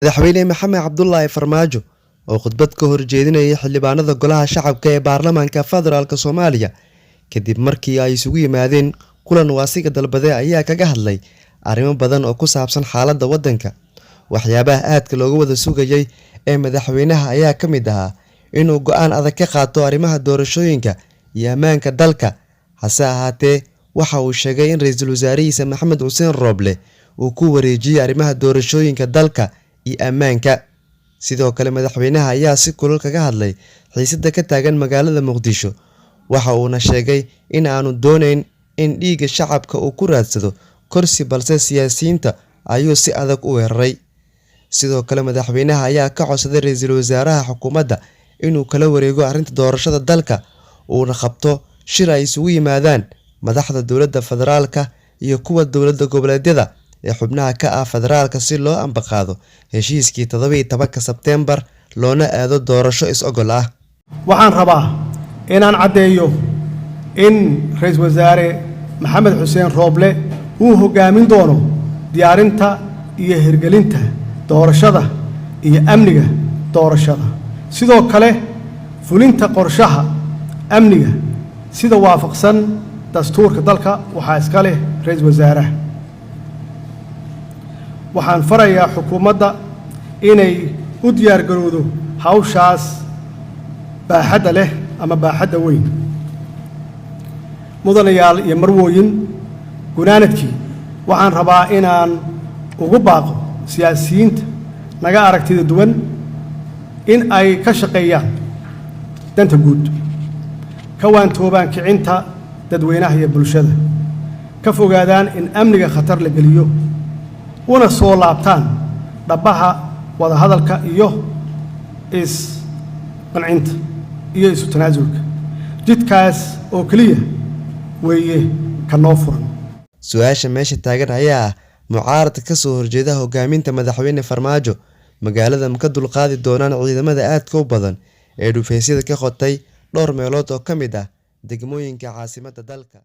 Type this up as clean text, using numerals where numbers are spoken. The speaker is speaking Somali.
madaxweyne maxamed cabdullaahi farmaajo oo khudbad ka horjeedinayay xildhibaanada golaha shacabka ee baarlamaanka federaalk Soomaaliya kadib markii ay isugu yimaadeen kulan waasiga dalbade ayaa kaga hadlay arrimo badan oo ku saabsan xaaladda waddanka. Waxyaabaha aadka looga wada sugayay ee madaxweynaha ayaa ka mid ahaa inuu go'aan adag ka qaato arrimaha doorashooyinka iyo ammaanka dalka. Hase ahaatee waxa uu sheegay in ra'iisul wasaarihiisa Maxamed Xuseen Rooble uu ku wareejiyay arrimaha doorashooyinka dalka iyo ammaanka. Sidoo kale madaxweynaha ayaa si kulul kaga hadlay xiisadda ka taagan magaalada Muqdisho. Waxa uuna sheegay in aanu doonayn in dhiigga shacabka uu ku raadsado kursi balse siyaasiyiinta ayuu si adag u weeraray. Sidoo kale madaxweynaha ayaa ka codsaday ra'iisul wasaaraha xukuumadda inuu kala wareego arrinta doorashada dalka uuna qabto shir ay isugu yimaadaan madaxda dowladda federaalka iyo kuwa dowladda goboleedyada ee xubnaha ka ah federaalka si loo ambaqaado heshiiskii 17 Sebteembar loona aado doorasho is-ogol ah. Waxaan rabaa inaan caddeeyo in ra'iisul wasaare Maxamed Xuseen Rooble uu hogaamin doono diyaarinta iyo hirgelinta doorashada iyo amniga doorashada. Sidoo kale fulinta qorshaha amniga sida waafaqsan dastuurka dalka waxaa iska leh ra'iisul wasaaraha. Waxaan farayaa xukuumadda inay u diyaar garowdo hawshaas baaxadda leh ama baaxadda weyn. Mudanayaal iyo marwooyin gunaanadkii waxaan rabaa inaan ugu baaqo siyaasiyiinta naga aragtida duwan in ay ka shaqeeyaan danta guud, ka waantoobaan kicinta dadweynaha iyo bulshada, ka fogaadaan in amniga khatar la geliyo, una soo laabtaan dhabaha wada hadalka iyo is-qancinta iyo isu tanaasulka. Jidkaas oo kaliya weeye ka noo furan. Su'aasha meesha taagan ayaa ah mucaaradka ka soo horjeeda hogaaminta madaxweyne Farmaajo magaalada ma ka dulqaadi doonaan ciidamada aadka u badan ee dhufeysida ka qotay dhowr meelood oo ka mid ah degmooyinka caasimadda dalka.